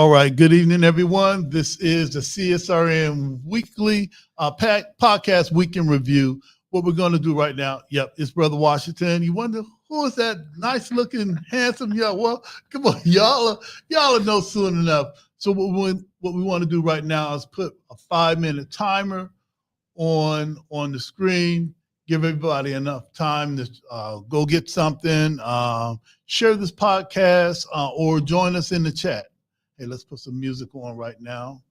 All right. Good evening, everyone. This is the CSRN weekly podcast weekend review. What we're going to do right now, it's Brother Washington. You wonder who is that nice looking, handsome? Yeah, well, come on, y'all know soon enough. So what we want to do right now is put a 5-minute timer on the screen. Give everybody enough time to go get something, share this podcast, or join us in the chat. Hey, let's put some music on right now.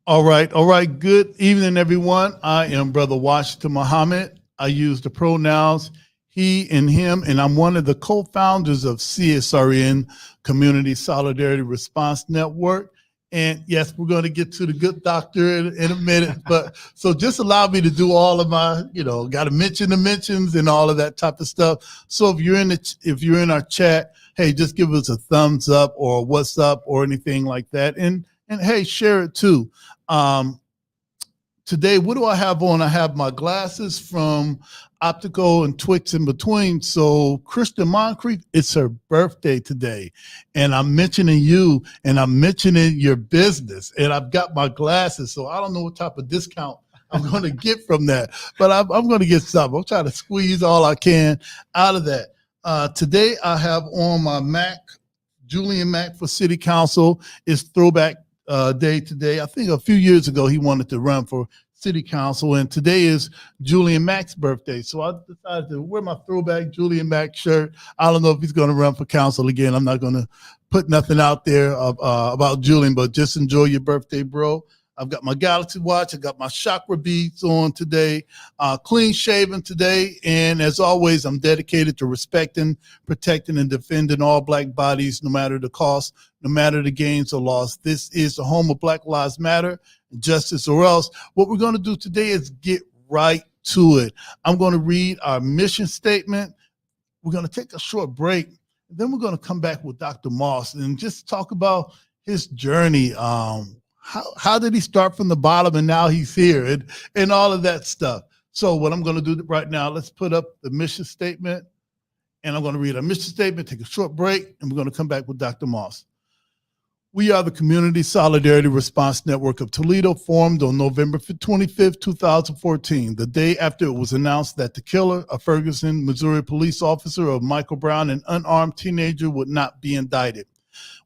All right. All right. Good evening, everyone. I am Brother Washington Muhammad. I use the pronouns he and him, and I'm one of the co-founders of CSRN, Community Solidarity Response Network. And yes, we're going to get to the good doctor in a minute, but so just allow me to do all of my, got to mention the mentions and all of that type of stuff. So if you're in our chat, hey, just give us a thumbs up or what's up or anything like that. And hey, share it too. Today, what do I have on? I have my glasses from Optical and Twix in between. So Kristen Moncrief, it's her birthday today. And I'm mentioning you and I'm mentioning your business. And I've got my glasses. So I don't know what type of discount I'm going to get from that. But I'm going to get something. I'm trying to squeeze all I can out of that. Today, I have on my Mac, Julian Mack for City Council. It's throwback day today. I think a few years ago he wanted to run for city council, and today is Julian Mack's birthday. So I decided to wear my throwback Julian Mack shirt. I don't know if he's going to run for council again. I'm not going to put nothing out there about Julian, but just enjoy your birthday, bro. I've got my Galaxy watch. I got my chakra beads on today, clean shaven today. And as always, I'm dedicated to respecting, protecting, and defending all Black bodies, no matter the cost, no matter the gains or loss. This is the home of Black Lives Matter, justice or else. What we're going to do today is get right to it. I'm going to read our mission statement. We're going to take a short break. And then we're going to come back with Dr. Moss and just talk about his journey. How did he start from the bottom and now he's here and all of that stuff. So what I'm going to do right now, let's put up the mission statement, and I'm going to read our mission statement, take a short break, and we're going to come back with Dr. Moss. We are the Community Solidarity Response Network of Toledo, formed on November 25th, 2014, the day after it was announced that the killer, a Ferguson, Missouri police officer of Michael Brown, an unarmed teenager, would not be indicted.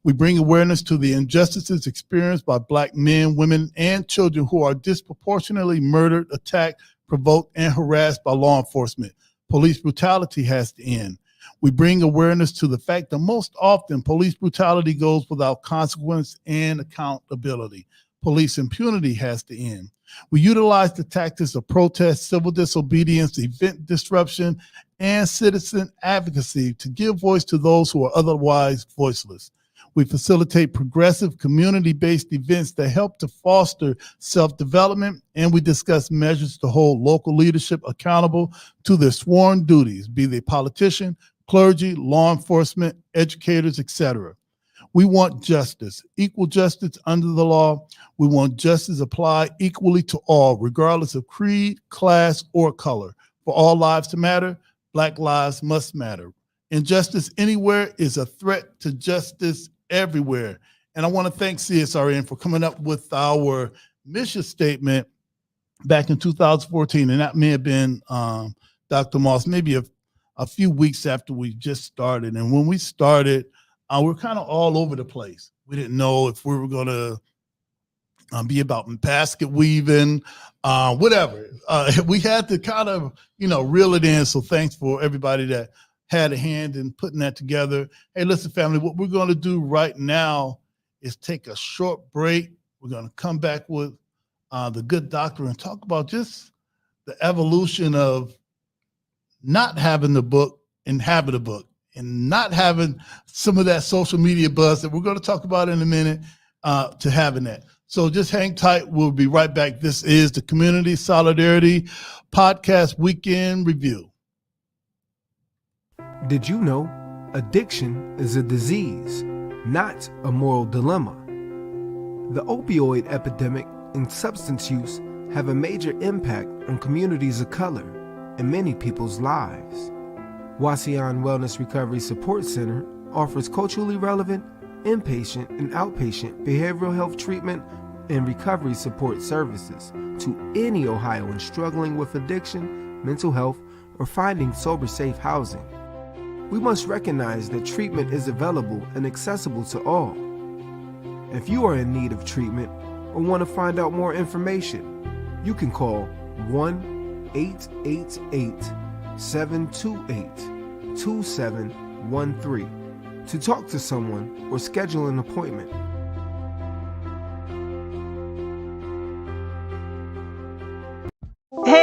We bring awareness to the injustices experienced by Black men, women, and children who are disproportionately murdered, attacked, provoked, and harassed by law enforcement. Police brutality has to end. We bring awareness to the fact that most often police brutality goes without consequence and accountability. Police impunity has to end. We utilize the tactics of protest, civil disobedience, event disruption, and citizen advocacy to give voice to those who are otherwise voiceless. We facilitate progressive community-based events that help to foster self-development, and we discuss measures to hold local leadership accountable to their sworn duties, be they politician, clergy, law enforcement, educators, etc. We want justice, equal justice under the law. We want justice applied equally to all, regardless of creed, class, or color. For all lives to matter, Black lives must matter. Injustice anywhere is a threat to justice everywhere. And I want to thank CSRN for coming up with our mission statement back in 2014. And that may have been Dr. Moss, maybe a few weeks after we just started. And when we started, we were kind of all over the place. We didn't know if we were going to be about basket weaving, whatever. We had to kind of, reel it in. So thanks for everybody that had a hand in putting that together. Hey, listen, family, what we're going to do right now is take a short break. We're going to come back with the good doctor and talk about just the evolution of not having the book and having the book and not having some of that social media buzz that we're going to talk about in a minute to having that. So just hang tight. We'll be right back. This is the Community Solidarity Podcast Weekend Review. Did you know addiction is a disease, not a moral dilemma? The opioid epidemic and substance use have a major impact on communities of color and many people's lives. Wasion Wellness Recovery Support Center offers culturally relevant inpatient and outpatient behavioral health treatment and recovery support services to any Ohioan struggling with addiction, mental health, or finding sober, safe housing. We must recognize that treatment is available and accessible to all. If you are in need of treatment or want to find out more information, you can call 1-888-728-2713 to talk to someone or schedule an appointment.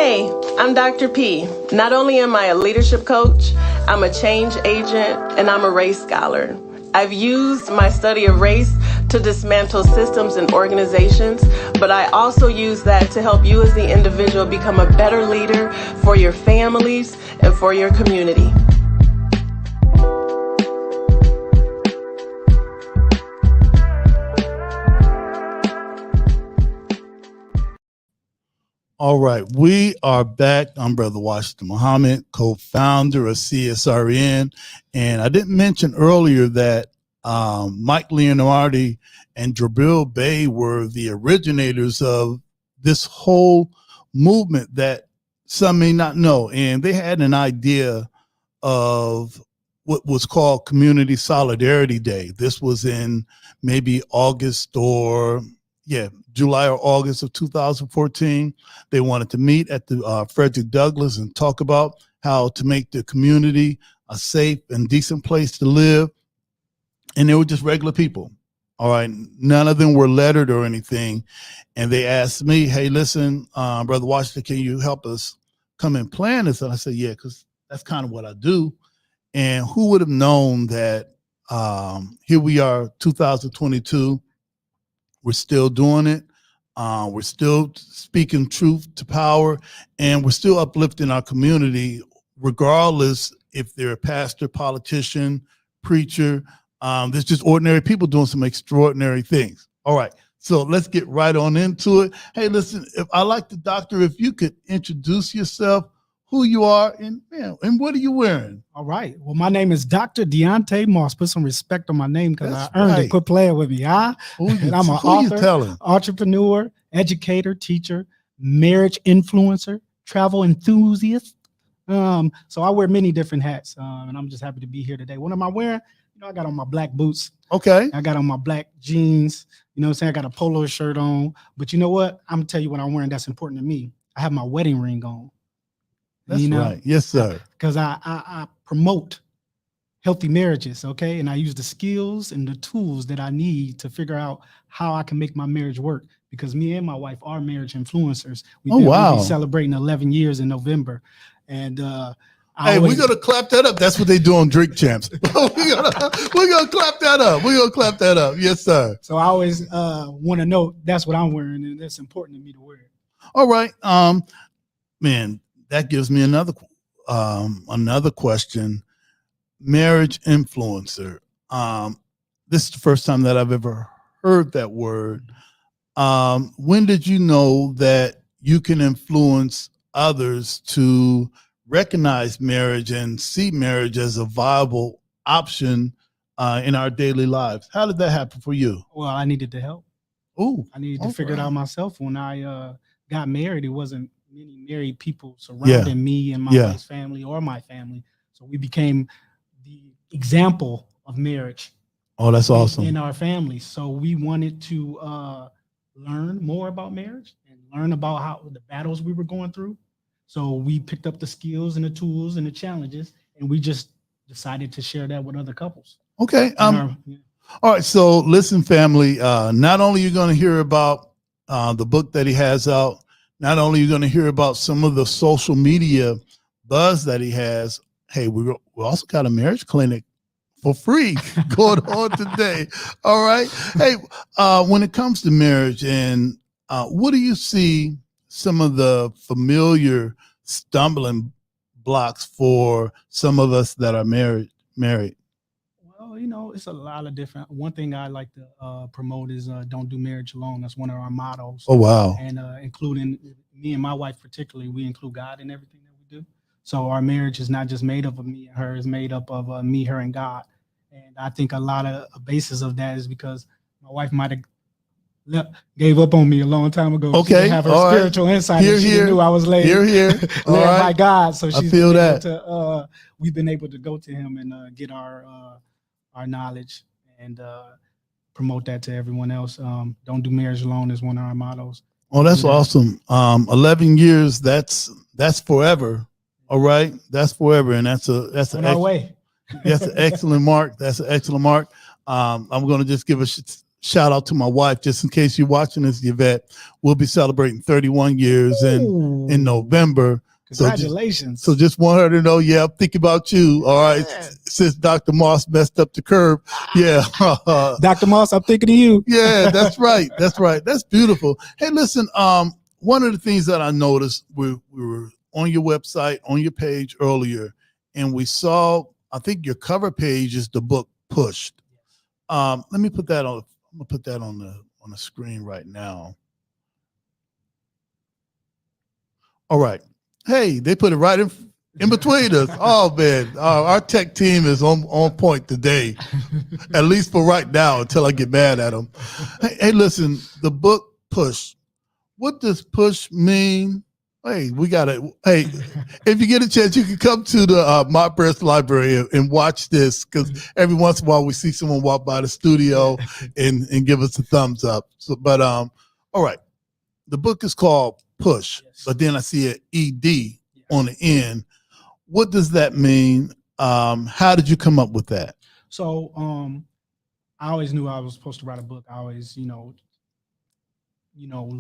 Hey, I'm Dr. P. Not only am I a leadership coach, I'm a change agent and I'm a race scholar. I've used my study of race to dismantle systems and organizations, but I also use that to help you as the individual become a better leader for your families and for your community. All right, we are back. I'm Brother Washington Muhammad, co-founder of CSRN. And I didn't mention earlier that Mike Leonardi and Jabril Bey were the originators of this whole movement that some may not know. And they had an idea of what was called Community Solidarity Day. This was in maybe July or August of 2014. They wanted to meet at the Frederick Douglass and talk about how to make the community a safe and decent place to live. And they were just regular people. All right. None of them were lettered or anything. And they asked me, hey, listen, Brother Washington, can you help us come and plan this? And I said, yeah, because that's kind of what I do. And who would have known that here we are, 2022, we're still doing it. We're still speaking truth to power, and we're still uplifting our community, regardless if they're a pastor, politician, preacher. There's just ordinary people doing some extraordinary things. All right, so let's get right on into it. Hey, listen, Doctor, if you could introduce yourself, who you are, and what are you wearing? All right. Well, my name is Dr. Deonté Moss. Put some respect on my name because I earned it. Quit playing with me, huh? And I'm an author, entrepreneur, educator, teacher, marriage influencer, travel enthusiast. So I wear many different hats, and I'm just happy to be here today. What am I wearing? I got on my black boots. Okay. I got on my black jeans. You know what I'm saying? I got a polo shirt on. But you know what? I'm going to tell you what I'm wearing that's important to me. I have my wedding ring on. That's right. Yes, sir. Because I promote healthy marriages, okay? And I use the skills and the tools that I need to figure out how I can make my marriage work. Because me and my wife are marriage influencers. We'll be celebrating 11 years in November. And we're going to clap that up. That's what they do on Drink Champs. we're gonna clap that up. We're going to clap that up. Yes, sir. So I always want to know that's what I'm wearing, and it's important to me to wear it. All right. Man, that gives me another question. Marriage influencer. This is the first time that I've ever heard that word. When did you know that you can influence others to recognize marriage and see marriage as a viable option in our daily lives? How did that happen for you? Well, I needed the help. Oh, I needed to figure it out myself. When I got married, it wasn't many married people surrounding me and my wife's family or my family. So we became the example of marriage. Oh, that's awesome. In our family. So we wanted to learn more about marriage and learn about how the battles we were going through. So we picked up the skills and the tools and the challenges, and we just decided to share that with other couples. Okay. All right. So listen, family, not only are you going to hear about the book that he has out, not only are you going to hear about some of the social media buzz that he has. Hey, we also got a marriage clinic for free going on today. All right. Hey, when it comes to marriage, and what do you see some of the familiar stumbling blocks for some of us that are married? Well, you know, it's a lot of different. One thing I like to promote is don't do marriage alone. That's one of our mottos. Oh, wow. And including me and my wife particularly, we include God in everything that we do. So our marriage is not just made up of me and her, it's made up of me, her, and God. And I think a lot of a basis of that is because my wife might have gave up on me a long time ago. Okay, she didn't have her spiritual insight. She knew I was led by God. So she's been able to, we've been able to go to him and get our knowledge and promote that to everyone else. Don't do marriage alone is one of our mottos. Oh, that's awesome. 11 years. That's forever. All right, that's forever, and that's on our way. That's an excellent mark. That's an excellent mark. I'm going to just give a shout out to my wife, just in case you're watching this, Yvette. We'll be celebrating 31 years in November. Congratulations. So just want her to know, I'm thinking about you. All right. Yeah. Since Dr. Moss messed up the curve. Yeah. Dr. Moss, I'm thinking of you. Yeah, that's right. That's right. That's beautiful. Hey, listen, one of the things that I noticed, we were on your website, on your page earlier, and we saw, I think your cover page is the book Pushed. Let me put that on. I'm gonna put that on the screen right now. All right. Hey, they put it right in between us. Oh man, our tech team is on point today, at least for right now until I get mad at them. Hey, listen, the book Push. What does push mean? Hey, we got it. Hey, if you get a chance, you can come to the My Press Library and watch this, because every once in a while we see someone walk by the studio and give us a thumbs up. So, but all right, the book is called Push, but then I see an ED on the end. What does that mean? How did you come up with that? So I always knew I was supposed to write a book. I always,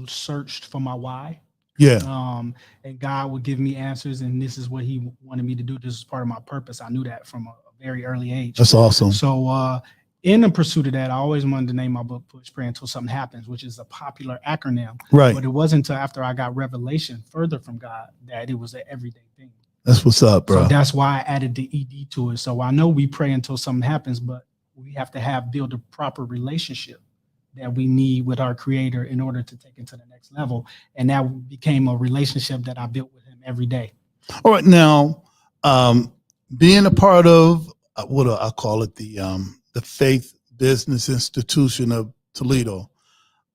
searched for my why. Yeah. And God would give me answers, and this is what he wanted me to do. This is part of my purpose. I knew that from a very early age. That's awesome. So in the pursuit of that, I always wanted to name my book Push, Pray Until Something Happens, which is a popular acronym. Right. But it wasn't until after I got revelation further from God that it was an everyday thing. That's what's up, bro. So that's why I added the ED to it. So I know we pray until something happens, but we have to build a proper relationship that we need with our Creator in order to take it to the next level. And that became a relationship that I built with him every day. All right. Now, being a part of what I call it, the Faith Business Institution of Toledo,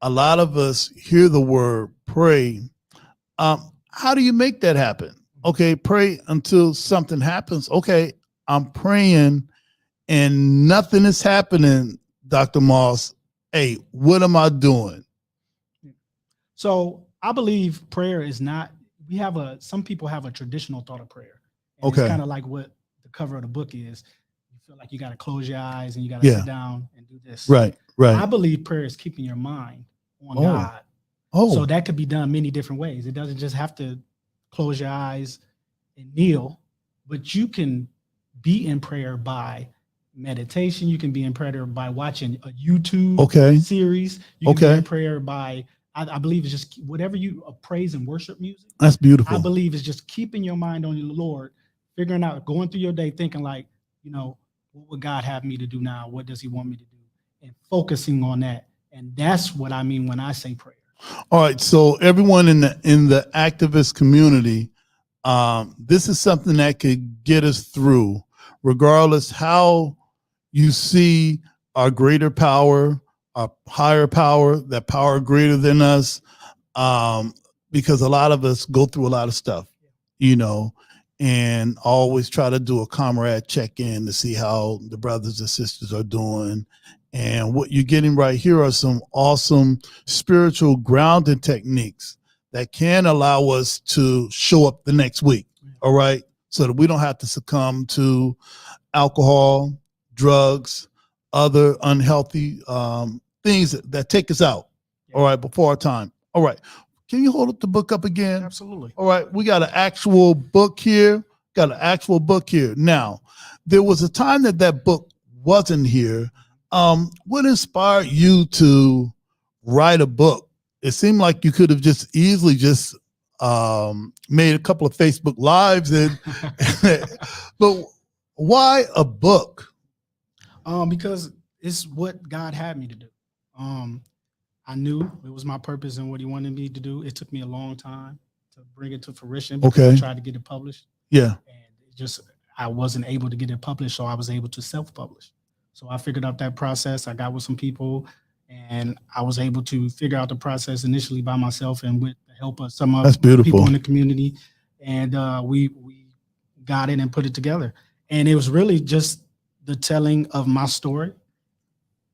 a lot of us hear the word pray. How do you make that happen? Okay, pray until something happens. Okay, I'm praying and nothing is happening, Dr. Moss. Hey, what am I doing? So I believe prayer is not, some people have a traditional thought of prayer. And okay. It's kind of like what the cover of the book is. You feel like you got to close your eyes and you got to sit down and do this. Right. I believe prayer is keeping your mind on God. So that could be done many different ways. It doesn't just have to close your eyes and kneel, but you can be in prayer by meditation. You can be in prayer by watching a YouTube series. You can be in prayer by, I believe it's just whatever praise and worship music. That's beautiful. I believe it's just keeping your mind on the Lord, figuring out, going through your day, thinking like, what would God have me to do now? What does he want me to do? And focusing on that. And that's what I mean when I say prayer. All right. So everyone in the activist community, this is something that could get us through, regardless how you see our greater power, our higher power, that power greater than us, because a lot of us go through a lot of stuff, and always try to do a comrade check-in to see how the brothers and sisters are doing. And what you're getting right here are some awesome spiritual grounding techniques that can allow us to show up the next week, all right? So that we don't have to succumb to alcohol, drugs, other unhealthy things that take us out, all right, before our time. All right. Can you hold up the book up again? Absolutely. All right. We got an actual book here. Now, there was a time that book wasn't here. What inspired you to write a book? It seemed like you could have just easily made a couple of Facebook Lives, but why a book? Because it's what God had me to do. I knew it was my purpose and what he wanted me to do. It took me a long time to bring it to fruition because I tried to get it published. Yeah. And I wasn't able to get it published, so I was able to self-publish. So I figured out that process. I got with some people, and I was able to figure out the process initially by myself and with the help of some other people in the community. And we got it and put it together. And it was really just the telling of my story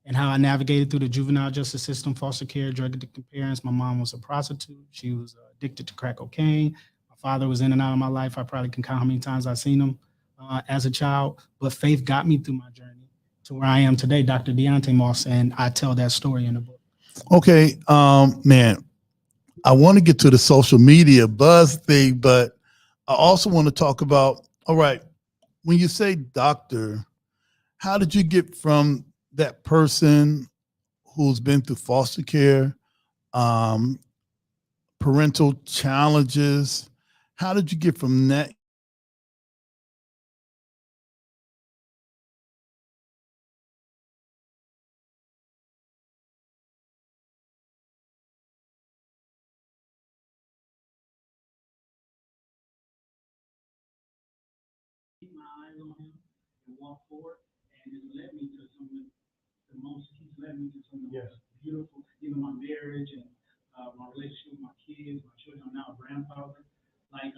and how I navigated through the juvenile justice system, foster care, drug addicted parents. My mom was a prostitute. She was addicted to crack cocaine. My father was in and out of my life. I probably can count how many times I've seen him as a child. But faith got me through my journey. to where I am today, Dr. Deonté Moss, and I tell that story in the book. Okay, man, I want to get to the social media buzz thing, but I also want to talk about, all right, when you say doctor, how did you get from that person who's been through foster care, parental challenges? How did you get from that? Keep my eyes on him and walk forward, and it led me to some of the most. He's led me to some of the most beautiful, even my marriage and my relationship with my kids, my children. I'm now a grandfather. Like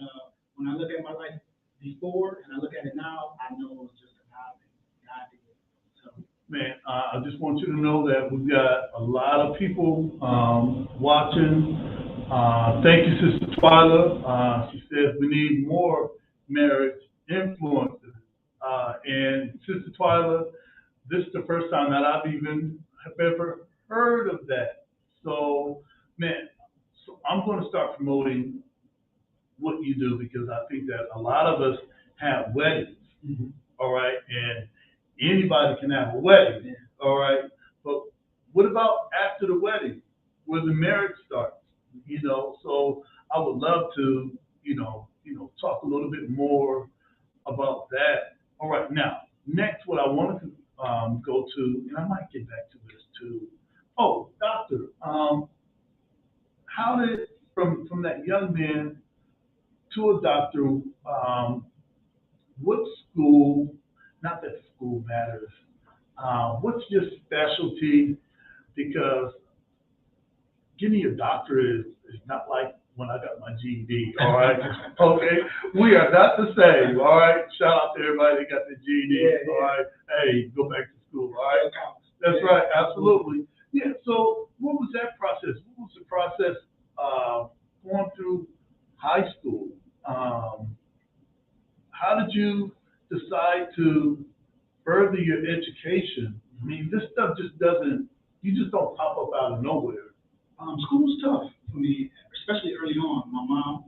when I look at my life before and I look at it now, I know it was just a God thing. God did it. So, Man, I just want you to know that we've got a lot of people watching. Thank you, Sister Twyla. She says we need more marriage influences. And Sister Twyla, this is the first time that I've even have ever heard of that. So, man, so I'm going to start promoting what you do because I think that a lot of us have weddings, all right, and anybody can have a wedding, all right. But what about after the wedding, where the marriage starts? You know, so I would love to, talk a little bit more about that. All right, now next, what I wanted to go to, and I might get back to this too. Oh, doctor, how did from that young man to a doctor, what school, not that school matters, what's your specialty? Because getting a doctorate is not like when I got my GED, all right? Okay, we are not the same, all right? Shout out to everybody that got the GED, all right? Hey, go back to school, all right? That's right, absolutely. Yeah, so what was that process? What was the process going through high school? How did you decide to further your education? I mean, this stuff just doesn't, you just don't pop up out of nowhere. School was tough for me, especially early on. My mom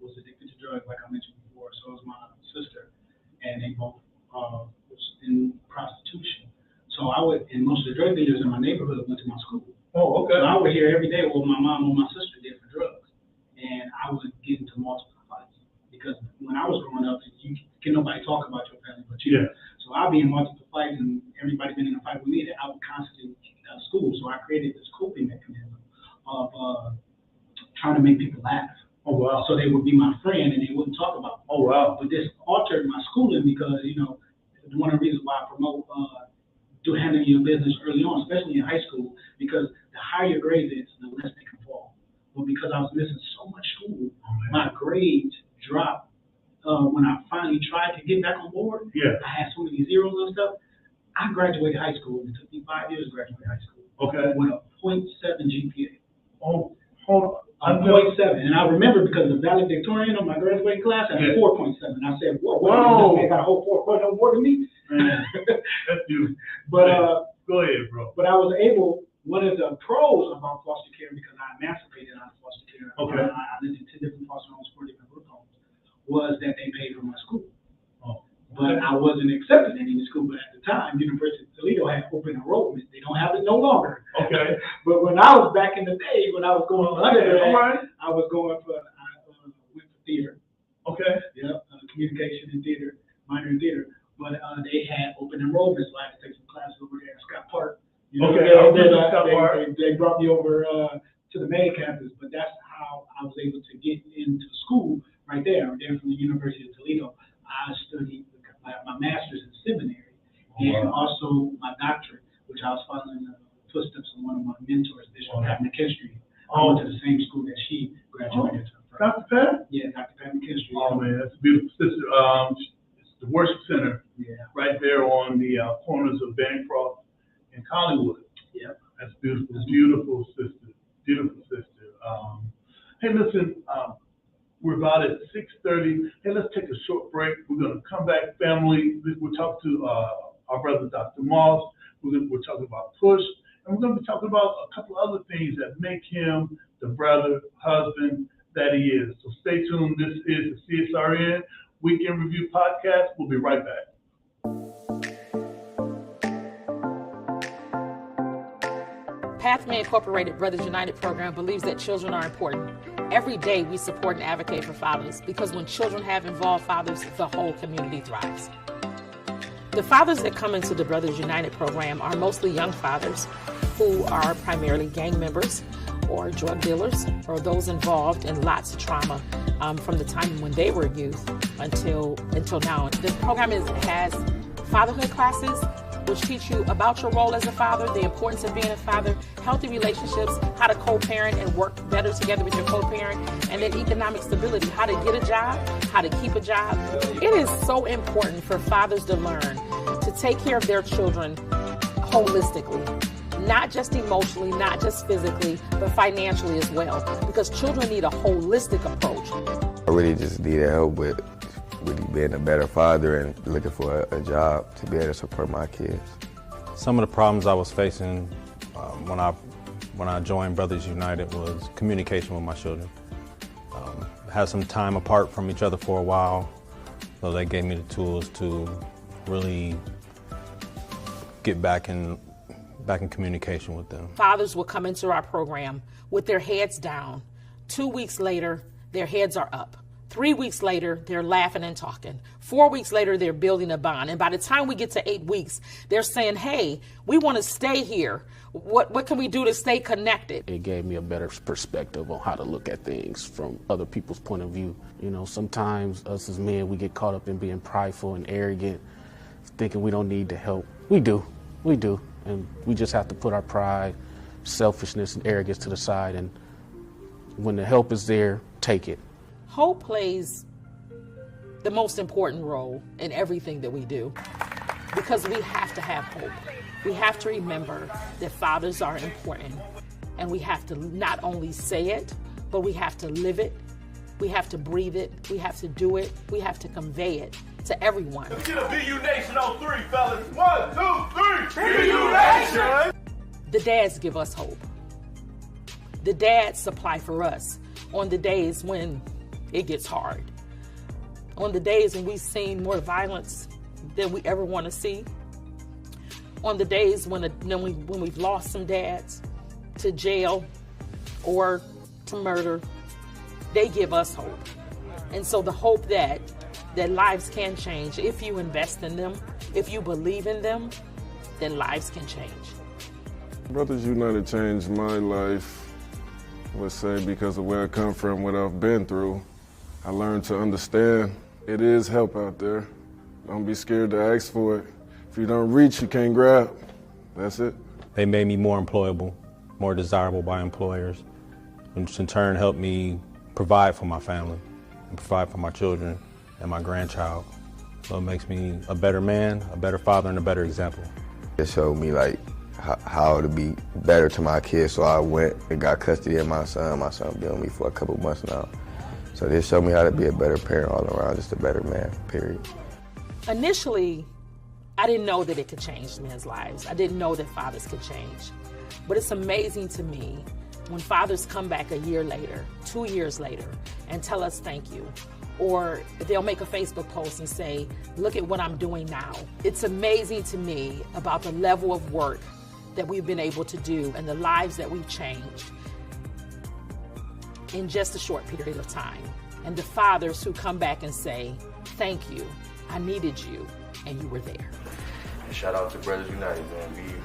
was addicted to drugs, like I mentioned before. So was my sister, and they both was in prostitution. So I would, and most of the drug dealers in my neighborhood went to my school. Oh, okay. So I would hear every day what my mom or my sister did for drugs, and I would get into multiple fights because when I was growing up, you can nobody talk about your family but you. Yeah. So I'd be in multiple fights, and everybody been in a fight with me. That I would constantly school. So I created this coping mechanism of trying to make people laugh. Oh, wow. So they would be my friend and they wouldn't talk about me. Oh, wow. But this altered my schooling because, one of the reasons why I promote handling your business early on, especially in high school, because the higher your grades is, the less they can fall. But because I was missing so much school, my grades dropped. When I finally tried to get back on board, I had so many zeros and stuff. I graduated high school. It took me 5 years to graduate high school. Okay. With a 0.7 GPA. Oh, hold on. 0.7, and I remember because the valedictorian of my graduating class had a 4.7. I said, "Whoa, wait, got a whole 4.0 more than me." Man, that's you. But go ahead, bro. But I was able. One of the pros about foster care, because I emancipated out of foster care. Okay. I lived in 10 different foster homes, 4 different group homes. Was that they paid for my school. Oh. But I wasn't accepted in any school. But at the time, University of Toledo had open enrollment. They don't have it no longer. Okay. But when I was back in the day, when I was going for undergrad, I was going for, went for theater. Okay. Yep, communication and theater, minor in theater. But they had open enrollment, so I had to take some classes over there at Scott Park. They brought me over to the main campus, but that's how I was able to get into school right there. Then from the University of Toledo, I studied my master's in seminary and also my doctorate, which I was following the footsteps of one of my mentors, Bishop Pat McKinstry. I went to the same school that she graduated from. Dr. Pat? Yeah, Dr. Pat McKinstry. Oh, man, that's a beautiful sister. It's the worship center right there on the corners of Bancroft and Collinwood. Yeah. That's beautiful. Beautiful sister. Beautiful sister. Hey, listen, we're about at 6:30. Hey, let's take a short break. We're going to come back, family. We'll talk to our brother, Dr. Moss. We're talking about Push, and we're going to be talking about a couple other things that make him the brother, husband that he is. So stay tuned. This is the CSRN Weekend Review Podcast. We'll be right back. Pathway Incorporated Brothers United program believes that children are important. Every day we support and advocate for fathers because when children have involved fathers, the whole community thrives. The fathers that come into the Brothers United program are mostly young fathers who are primarily gang members or drug dealers or those involved in lots of trauma from the time when they were youth until now. The program has fatherhood classes which teach you about your role as a father, the importance of being a father, healthy relationships, how to co-parent and work better together with your co-parent, and then economic stability, how to get a job, how to keep a job. It is so important for fathers to learn to take care of their children holistically, not just emotionally, not just physically, but financially as well, because children need a holistic approach. I really just needed help with being a better father and looking for a job to be able to support my kids. Some of the problems I was facing when I joined Brothers United was communication with my children. Had some time apart from each other for a while, so they gave me the tools to really get back in communication with them. Fathers will come into our program with their heads down. 2 weeks later, their heads are up. 3 weeks later, they're laughing and talking. 4 weeks later, they're building a bond. And by the time we get to 8 weeks, they're saying, hey, we want to stay here. What can we do to stay connected? It gave me a better perspective on how to look at things from other people's point of view. You know, sometimes us as men, we get caught up in being prideful and arrogant, thinking we don't need the help. We do. And we just have to put our pride, selfishness, and arrogance to the side. And when the help is there, take it. Hope plays the most important role in everything that we do because we have to have hope. We have to remember that fathers are important, and we have to not only say it, but we have to live it, we have to breathe it, we have to do it, we have to convey it to everyone. Let's get a BU Nation on 3, fellas. 1, 2, 3, BU Nation! The dads give us hope. The dads supply for us on the days when it gets hard. On the days when we've seen more violence than we ever want to see. On the days when we've lost some dads to jail or to murder, they give us hope. And so the hope that lives can change, if you invest in them, if you believe in them, then lives can change. Brothers United changed my life, I would say, because of where I come from, what I've been through. I learned to understand it is help out there. Don't be scared to ask for it. If you don't reach, you can't grab. That's it. They made me more employable, more desirable by employers, which in turn helped me provide for my family and provide for my children and my grandchild. So it makes me a better man, a better father, and a better example. It showed me how to be better to my kids, so I went and got custody of my son. My son been with me for a couple months now. So this showed me how to be a better parent all around, just a better man, period. Initially, I didn't know that it could change men's lives. I didn't know that fathers could change. But it's amazing to me when fathers come back a year later, 2 years later, and tell us thank you. Or they'll make a Facebook post and say, look at what I'm doing now. It's amazing to me about the level of work that we've been able to do and the lives that we've changed in just a short period of time. And the fathers who come back and say, thank you, I needed you, and you were there. Shout out to Brothers United, man. Be you.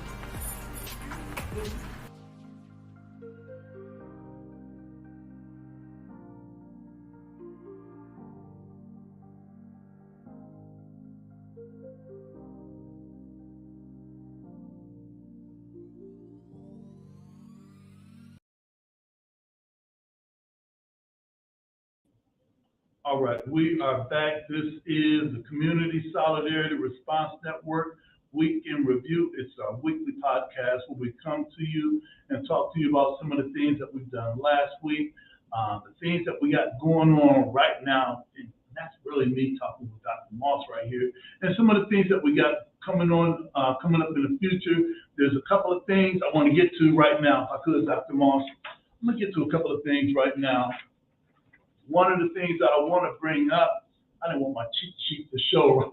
All right, we are back. This is the Community Solidarity Response Network Week in Review. It's our weekly podcast where we come to you and talk to you about some of the things that we've done last week, the things that we got going on right now. And that's really me talking with Dr. Moss right here. And some of the things that we got coming up in the future. There's a couple of things I want to get to right now. If I could, Dr. Moss, I'm going to get to a couple of things right now. One of the things that I want to bring up, I didn't want my cheat sheet to show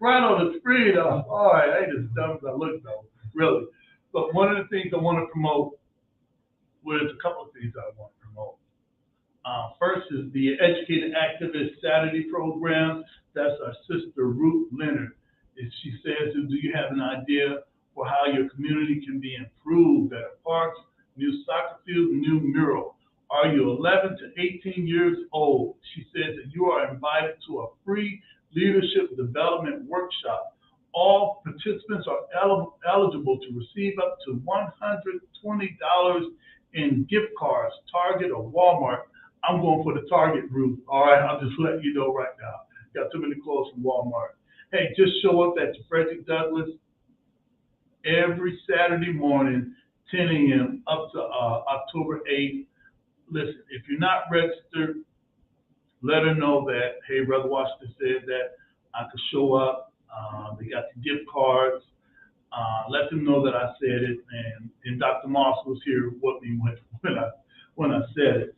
right on the screen. All right, I ain't as dumb as I look though, really. But one of the things I want to promote, well, there's a couple of things I want to promote. First is the Educated Activist Saturday program. That's our sister Ruth Leonard. She says, do you have an idea for how your community can be improved? Better parks, new soccer fields, new mural. Are you 11 to 18 years old? She says that you are invited to a free leadership development workshop. All participants are eligible to receive up to $120 in gift cards, Target or Walmart. I'm going for the Target route. All right, I'll just let you know right now. Got too many clothes from Walmart. Hey, just show up at the Frederick Douglass every Saturday morning, 10 a.m. up to October 8th. Listen, if you're not registered, let her know that, hey, Brother Washington said that I could show up. They got the gift cards. Let them know that I said it, and Dr. Moss was here with me when I said it.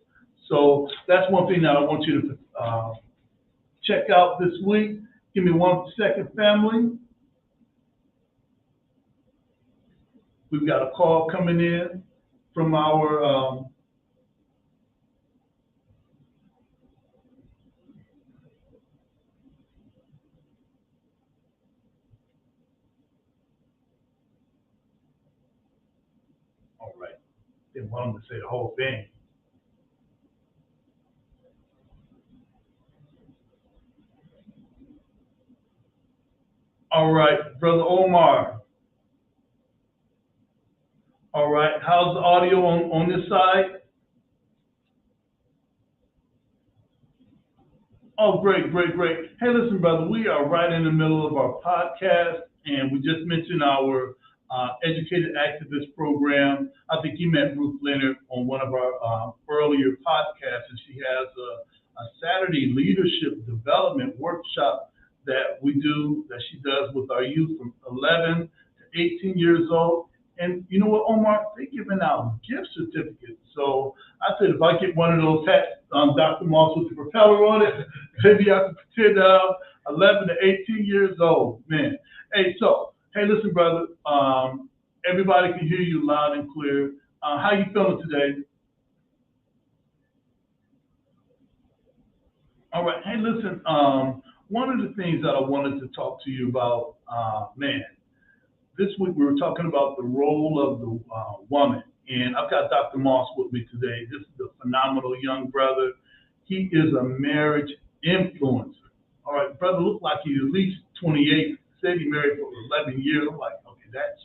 So that's one thing that I want you to check out this week. Give me 1 second, family. We've got a call coming in from our all right. Didn't want them to say the whole thing. All right, Brother Omar. All right, how's the audio on this side? Oh, great. Hey, listen, brother, we are right in the middle of our podcast, and we just mentioned our Educated Activist program. I think you met Ruth Leonard on one of our earlier podcasts, and she has a Saturday leadership development workshop that she does with our youth from 11 to 18 years old. And you know what, Omar? They're giving out gift certificates. So I said, if I get one of those hats, Dr. Moss with the propeller on it, maybe I can pretend 11 to 18 years old. Man. Hey, listen, brother. Everybody can hear you loud and clear. How you feeling today? All right. Hey, listen. One of the things that I wanted to talk to you about, this week we were talking about the role of the woman, and I've got Dr. Moss with me today. This is a phenomenal young brother. He is a marriage influencer. All right, brother looked like he's at least 28. Said he married for 11 years. I'm like, okay, that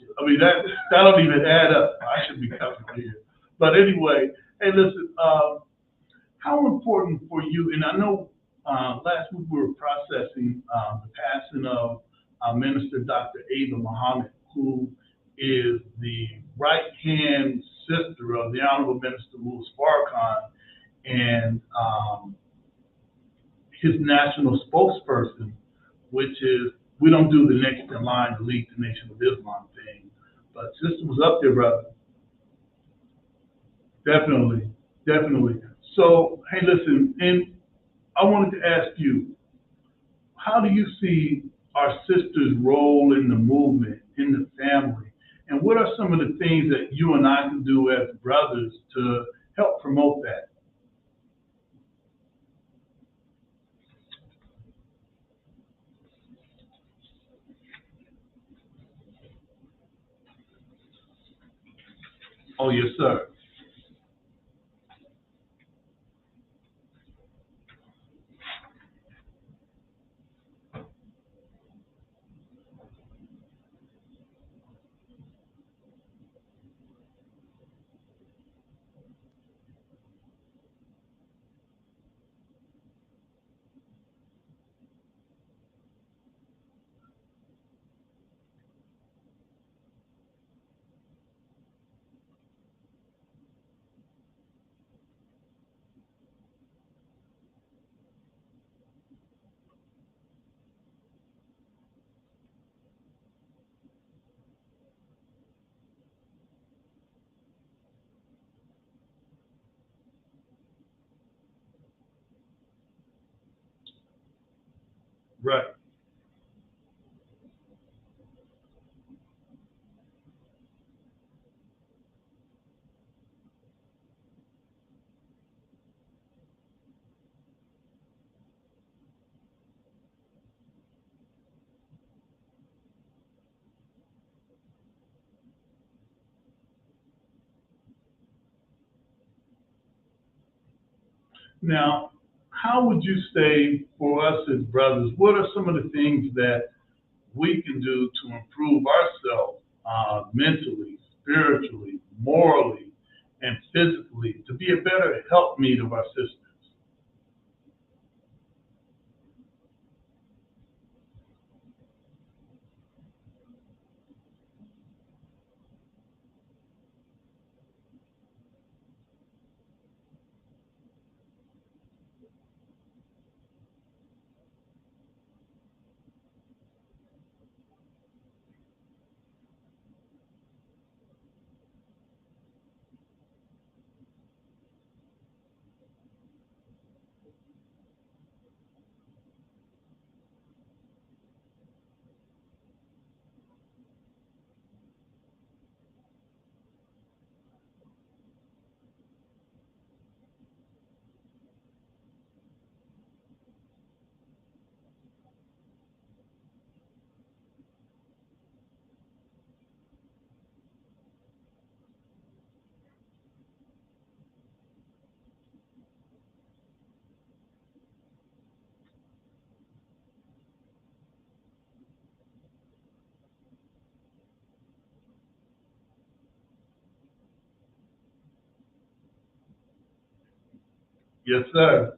don't even add up. I should be comfortable here. But anyway, hey, listen, how important for you, and I know last week we were processing the passing of Minister Dr. Ava Muhammad, who is the right-hand sister of the Honorable Minister Louis Farrakhan and his national spokesperson, which is, we don't do the next in line to lead the Nation of Islam thing. But sister was up there, brother. Definitely. So, hey, listen, and I wanted to ask you, how do you see our sister's role in the movement, in the family? And what are some of the things that you and I can do as brothers to help promote that? Oh, yes, sir. Right. Now, how would you say for us as brothers, what are some of the things that we can do to improve ourselves mentally, spiritually, morally, and physically to be a better helpmeet of our sisters? Yes, sir.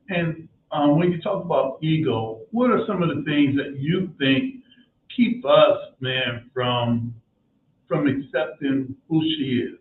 And when you talk about ego, what are some of the things that you think keep us, man, from accepting who she is?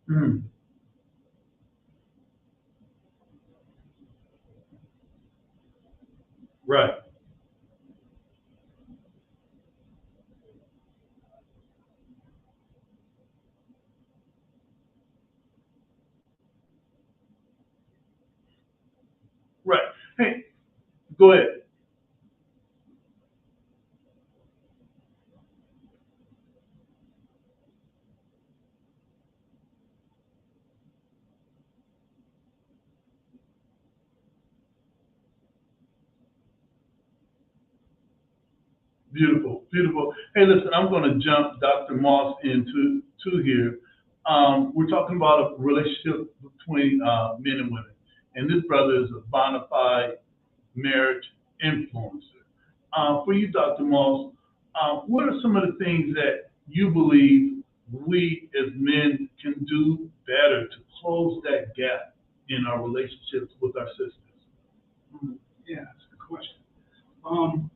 Mm, right, right. Hey, go ahead. Beautiful, beautiful. Hey, listen, I'm going to jump Dr. Moss into here. We're talking about a relationship between men and women, and this brother is a bona fide marriage influencer. For you, Dr. Moss, what are some of the things that you believe we as men can do better to close that gap in our relationships with our sisters? Yeah, that's a good question. Um,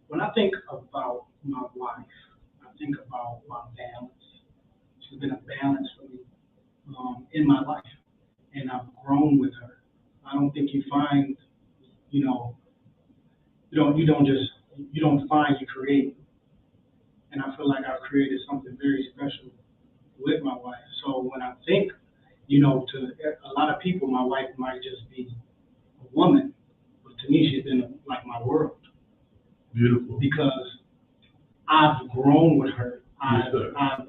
when I think about my wife, I think about my balance. She's been a balance for me in my life, and I've grown with her. I don't think you find, you know, you don't find, you create. And I feel like I've created something very special with my wife. So when I think, to a lot of people, my wife might just be a woman, but to me, she's been like my world. Beautiful. Because I've grown with her. Yes, I've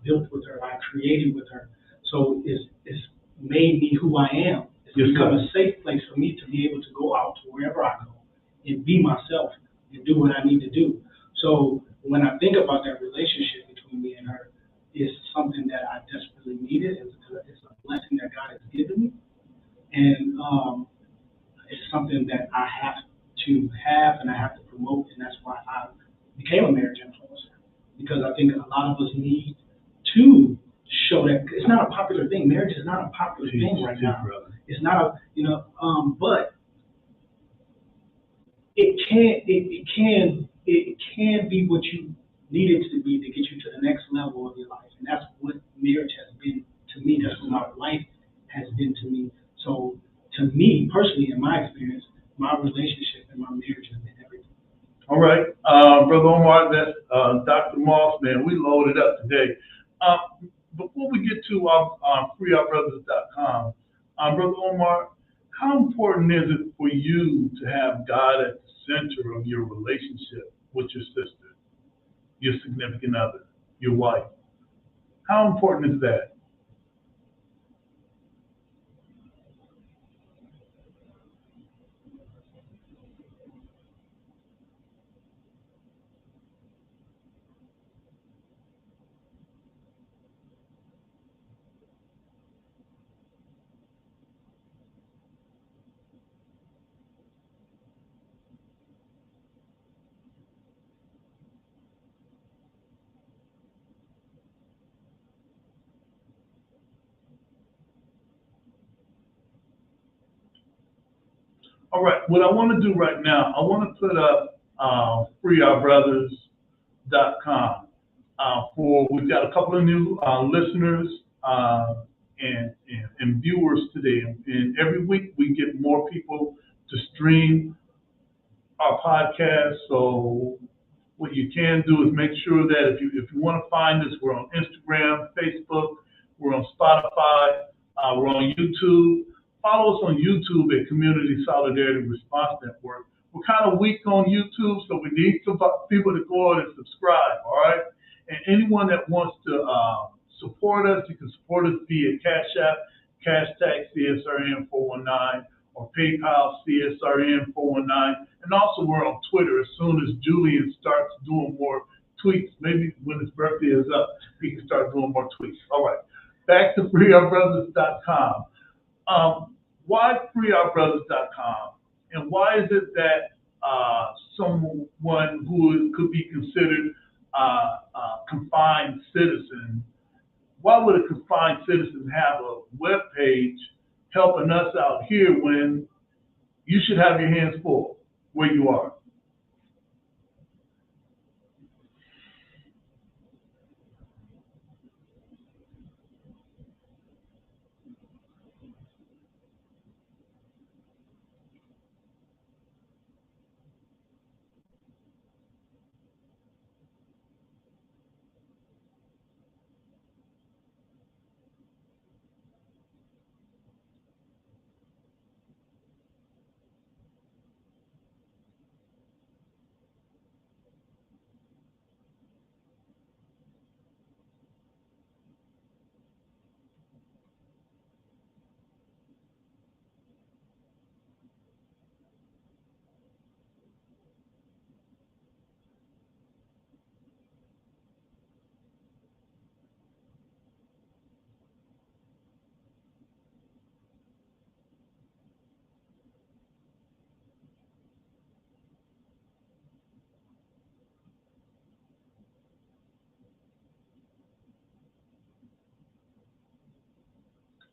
built with her. I've created with her. So it's made me who I am. It's Yes, become sir. a safe place for me to be able to go out to wherever I go and be myself and do what I need to do. So when I think about that relationship between me and her, it's something that I desperately needed. It's a blessing that God has given me, and it's something that I have to have and I have to promote, and that's why I became a marriage influencer, because I think a lot of us need to show that it's not a popular thing. Marriage is not a popular thing right now. It's not but it can be what you need it to be to get you to the next level of your life, and that's what marriage has been to me. That's what my life has been to me. So to me personally, in my experience, my relationship and my marriage has been everything. All right, Brother Omar, that's Dr. Moss, man. We loaded up today. Before we get to our freeourbrothers.com, Brother Omar, how important is it for you to have God at the center of your relationship with your sister, your significant other, your wife? How important is that? All right, what I want to do right now, I want to put up freeourbrothers.com. We've got a couple of new listeners and viewers today. And every week we get more people to stream our podcast. So what you can do is make sure that if you want to find us, we're on Instagram, Facebook, we're on Spotify, we're on YouTube. Follow us on YouTube at Community Solidarity Response Network. We're kind of weak on YouTube, so we need some people to go on and subscribe, all right? And anyone that wants to support us, you can support us via Cash App, hashtag CSRN 419, or PayPal CSRN 419. And also we're on Twitter as soon as Julian starts doing more tweets. Maybe when his birthday is up, he can start doing more tweets. All right, back to freeourbrothers.com. Why freeourbrothers.com? And why is it that someone who could be considered confined citizen, why would a confined citizen have a web page helping us out here when you should have your hands full where you are?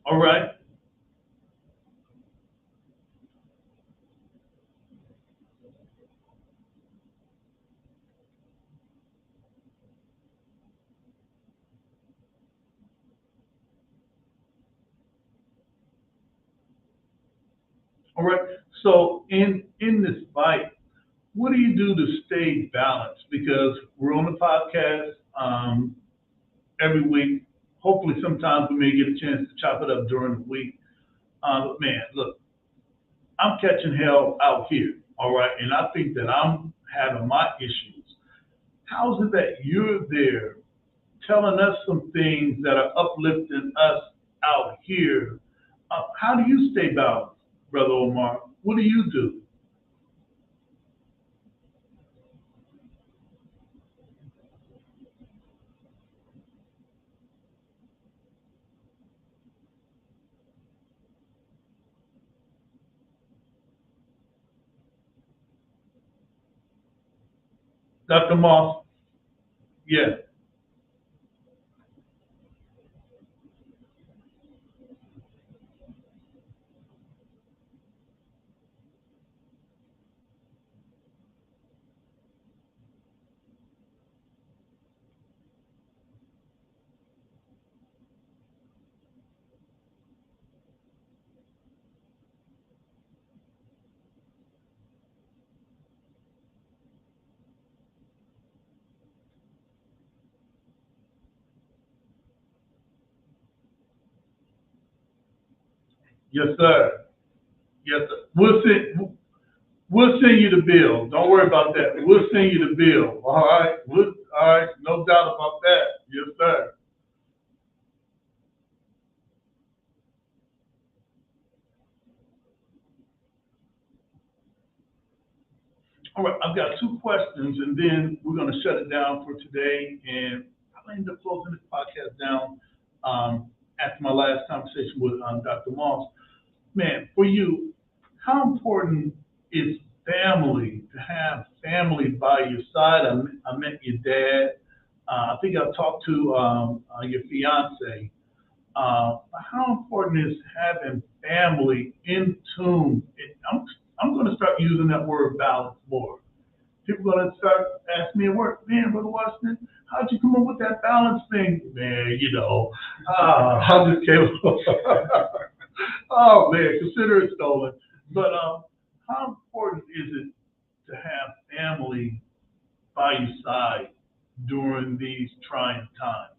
All right. All right. So in this fight, what do you do to stay balanced? Because we're on the podcast every week. Hopefully, sometimes we may get a chance to chop it up during the week. But man, look, I'm catching hell out here, all right? And I think that I'm having my issues. How is it that you're there telling us some things that are uplifting us out here? How do you stay balanced, Brother Omar? What do you do? Dr. Moss? Yeah. Yes, sir. Yes, sir. We'll send you the bill. Don't worry about that. We'll send you the bill. All right. All right. No doubt about that. Yes, sir. All right. I've got two questions, and then we're going to shut it down for today. And I'll end up closing this podcast down after my last conversation with Dr. Moss. Man, for you, how important is family, to have family by your side? I met your dad. I think I've talked to your fiance. How important is having family in tune? I'm going to start using that word balance more. People are going to start asking me at work, man, Brother Washington, how'd you come up with that balance thing? Man, I just came up. Oh man, consider it stolen. But how important is it to have family by your side during these trying times?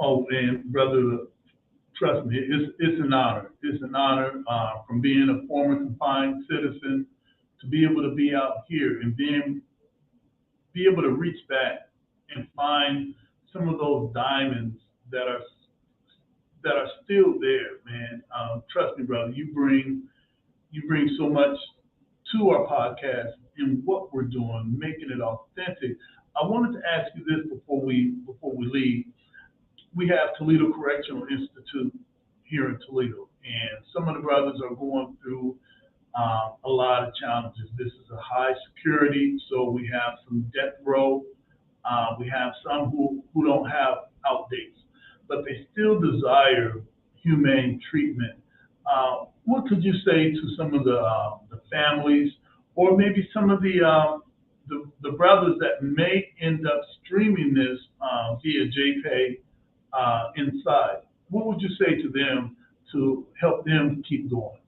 Oh, and brother, trust me, it's an honor. It's an honor from being a former confined citizen to be able to be out here and be able to reach back and find some of those diamonds that are still there, man. Trust me, brother. You bring so much to our podcast and what we're doing, making it authentic. I wanted to ask you this before we leave. We have Toledo Correctional Institute here in Toledo, and some of the brothers are going through a lot of challenges. This is a high security, so we have some death row. We have some who don't have outdates, but they still desire humane treatment. What could you say to some of the families, or maybe some of the brothers that may end up streaming this via JPay inside? What would you say to them to help them keep going?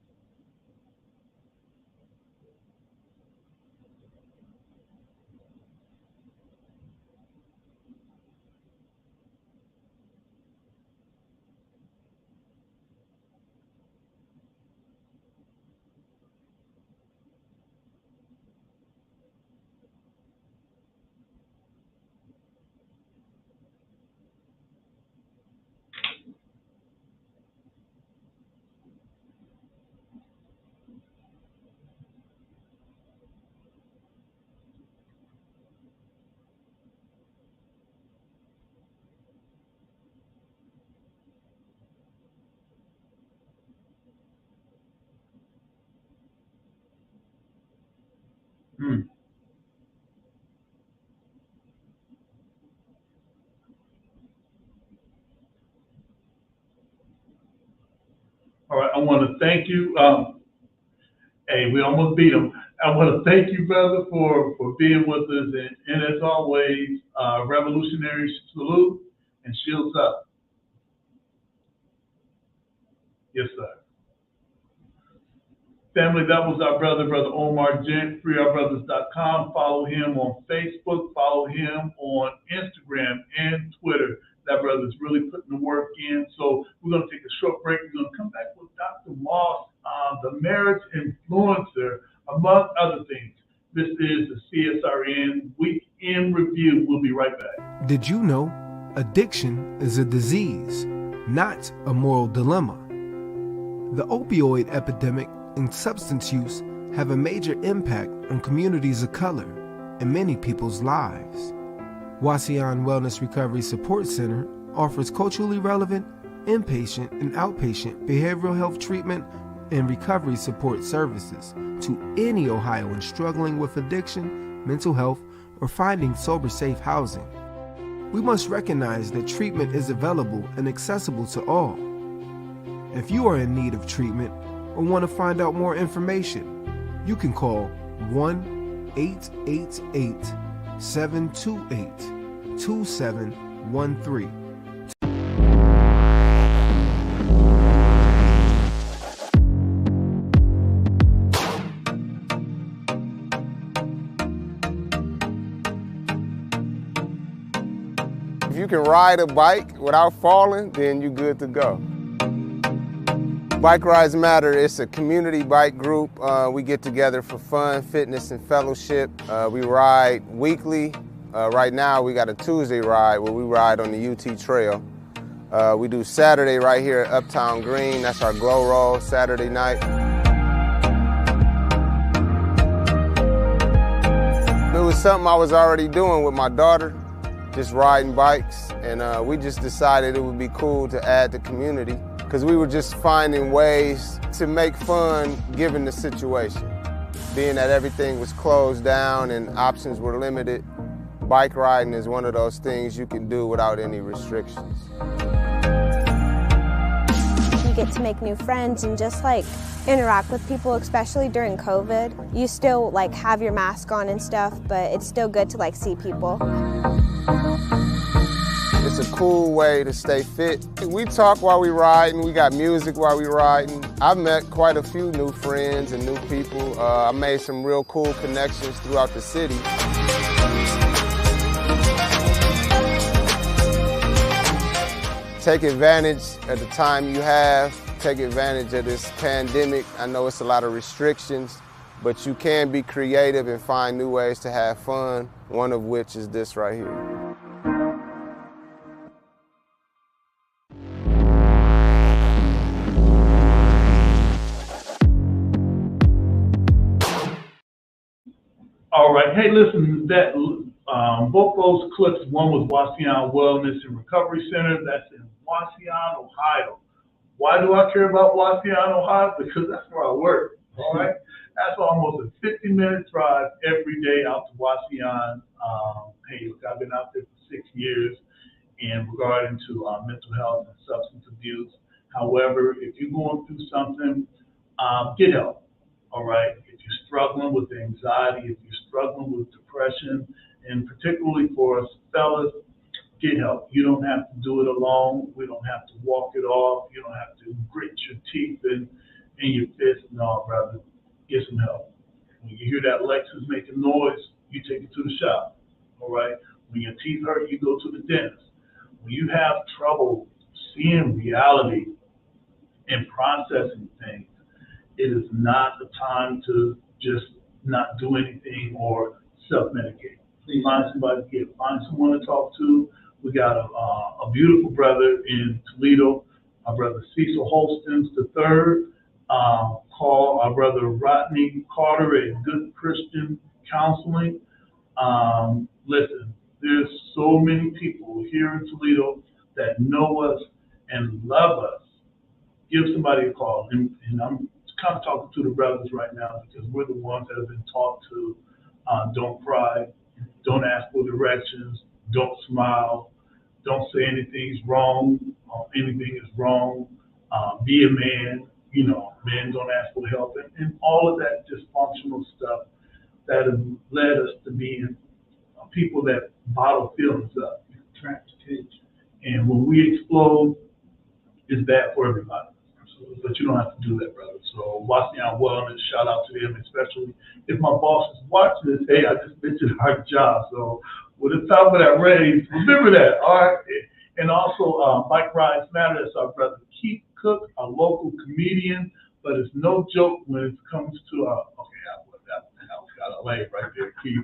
Hmm. All right, I want to thank you. Hey, we almost beat them. I want to thank you, brother, for being with us. And as always, revolutionary salute and shields up. Yes, sir. Family, that was our brother, Brother Omar Gent, freeourbrothers.com. Follow him on Facebook. Follow him on Instagram and Twitter. That brother's really putting the work in. So we're going to take a short break. We're going to come back with Dr. Moss, the marriage influencer, among other things. This is the CSRN Week in Review. We'll be right back. Did you know addiction is a disease, not a moral dilemma? The opioid epidemic and substance use have a major impact on communities of color and many people's lives. Wasion Wellness Recovery Support Center offers culturally relevant, inpatient and outpatient behavioral health treatment and recovery support services to any Ohioan struggling with addiction, mental health, or finding sober, safe housing. We must recognize that treatment is available and accessible to all. If you are in need of treatment or want to find out more information, you can call 1-888-728-2713. If you can ride a bike without falling, then you're good to go. Bike Rides Matter, it's a community bike group. We get together for fun, fitness, and fellowship. We ride weekly. Right now we got a Tuesday ride where we ride on the UT Trail. We do Saturday right here at Uptown Green. That's our glow roll Saturday night. It was something I was already doing with my daughter, just riding bikes, and we just decided it would be cool to add the community because we were just finding ways to make fun given the situation. Being that everything was closed down and options were limited, bike riding is one of those things you can do without any restrictions. You get to make new friends and just like interact with people, especially during COVID. You still like have your mask on and stuff, but it's still good to like see people. It's a cool way to stay fit. We talk while we riding, we got music while we riding. I've met quite a few new friends and new people. I made some real cool connections throughout the city. Take advantage of the time you have. Take advantage of this pandemic. I know it's a lot of restrictions, but you can be creative and find new ways to have fun, one of which is this right here. All right. Hey, listen, that both those clips, one was Wasion Wellness and Recovery Center. That's in Wasion, Ohio. Why do I care about Wasion, Ohio? Because that's where I work. All right. That's almost a 50-minute drive every day out to Wasion. Hey, look, I've been out there for 6 years in regarding to mental health and substance abuse. However, if you're going through something, get help. All right. If you're struggling with anxiety, if you're struggling with depression, and particularly for us fellas, get help. You don't have to do it alone. We don't have to walk it off. You don't have to grit your teeth in your fist. No, brother, get some help. When you hear that Lexus making noise, you take it to the shop. All right. When your teeth hurt, you go to the dentist. When you have trouble seeing reality and processing things, it is not the time to just not do anything or self-medicate. Find somebody to get, find someone to talk to. We got a beautiful brother in Toledo, our brother Cecil Holstons III. Call our brother Rodney Carter at Good Christian Counseling. Listen, there's so many people here in Toledo that know us and love us. Give somebody a call. And I'm kind of talking to the brothers right now because we're the ones that have been taught to Don't cry. Don't ask for directions. Don't smile. Don't say anything's wrong. Anything is wrong. Be a man. Men don't ask for help, and all of that dysfunctional stuff that has led us to being people that bottle feelings up. And when we explode, it's bad for everybody. But you don't have to do that, brother. So watch out wellness, shout out to them, especially if my boss is watching this. Hey, I just mentioned our job. So with the top of that raise, remember that, all right? And also, Bike Rides Matter. That's our brother Keith Cook, a local comedian, but it's no joke when it comes to that LA right there, Keith.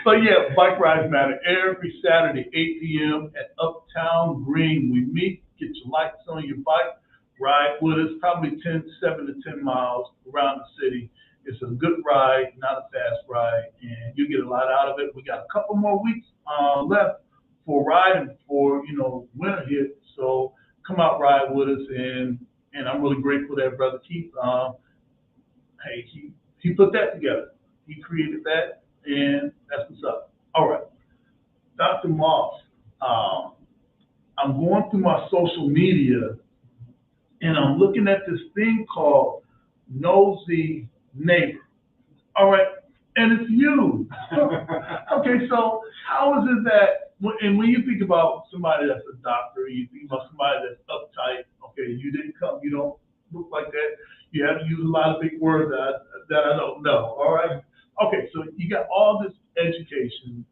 But yeah, Bike Rides Matter every Saturday, 8 p.m. at Uptown Green. We meet, get your lights on your bike, ride with us, probably 7 to 10 miles around the city. It's a good ride, not a fast ride, and you get a lot out of it. We got a couple more weeks left for riding before, winter hits. So come out, ride with us, and I'm really grateful that Brother Keith, he put that together. He created that, and that's what's up. All right, Dr. Moss, I'm going through my social media, and I'm looking at this thing called Nosy Neighbor. All right, and it's you. Okay, so how is it that, and when you think about somebody that's a doctor, you think about somebody that's uptight, okay, you didn't come, you don't look like that. You have to use a lot of big words that I don't know, all right? Okay, so you got all this education.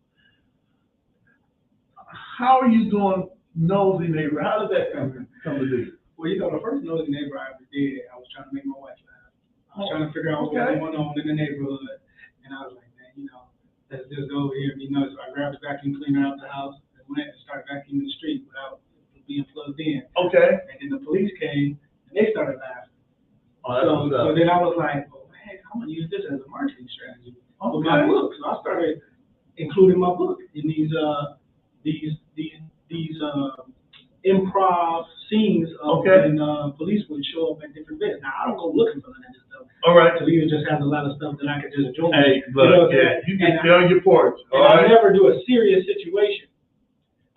How are you doing Nosy Neighbor? How did that come to be? Well, the first Nosy Neighbor I ever did, I was trying to make my wife laugh. I was trying to figure out what was going on in the neighborhood. And I was like, man, let's just go over here and be nosy. So I grabbed a vacuum cleaner out the house and went and started vacuuming the street without being plugged in. Okay. And then the police came and they started laughing. Oh, so then I was like, oh, man, I'm going to use this as a marketing strategy for my book. So I started including my book in these improv scenes of when police would show up at different events. Now, I don't go looking for that stuff. All right. Toledo just has a lot of stuff that I could just enjoy. Hey, look, you can stay on your porch. I never do a serious situation.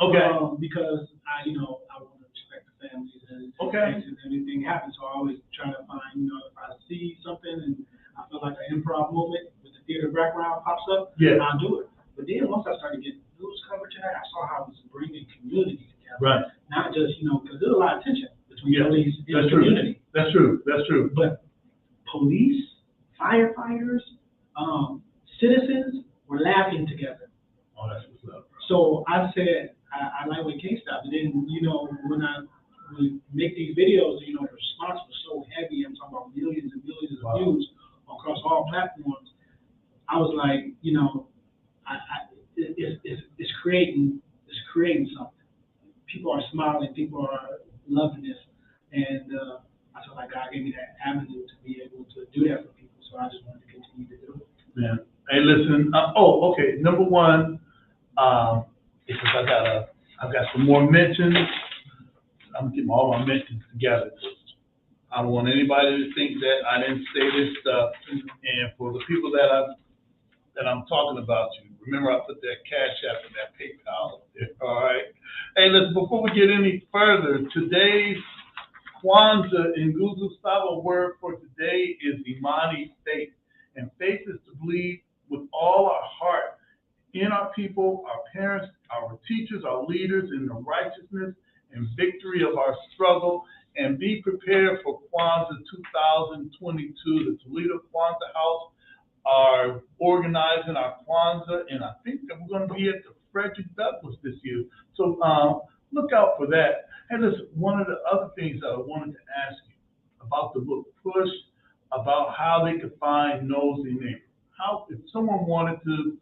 Okay. Because I want to respect the families and anything happens. So I always try to find, if I see something and I feel like an improv movement with the theater background pops up, I'll do it. But then once I started getting news coverage of that, I saw how it was bringing community together. Right. Not just, because there's a lot of tension between police and the true. community. That's true. That's true. But police, firefighters, citizens were laughing together. Oh, that's what's up. So I said, I like when King stopped. And then, when I would make these videos, the response was so heavy. I'm talking about millions and millions of views across all platforms. I was like, it's creating something. People are smiling. People are loving this. And I felt like God gave me that avenue to be able to do that for people. So I just wanted to continue to do it. Yeah. Hey, listen. Okay. Number one, because I've got some more mentions. I'm getting all my mentions together. I don't want anybody to think that I didn't say this stuff. And for the people that I'm talking about, remember I put that Cash App and that PayPal up there. All right. Hey, listen. Before we get any further, today's Kwanzaa in Guzusaba word for today is Imani faith. And faith is to believe with all our heart in our people, our parents, our teachers, our leaders, in the righteousness and victory of our struggle, and be prepared for Kwanzaa 2022. The Toledo Kwanzaa House are organizing our Kwanzaa, and I think that we're going to be at the Frederick Douglass this year. So look out for that. And listen, one of the other things that I wanted to ask you about the book Push, about how they could find Nosy Neighbor. How, if someone wanted to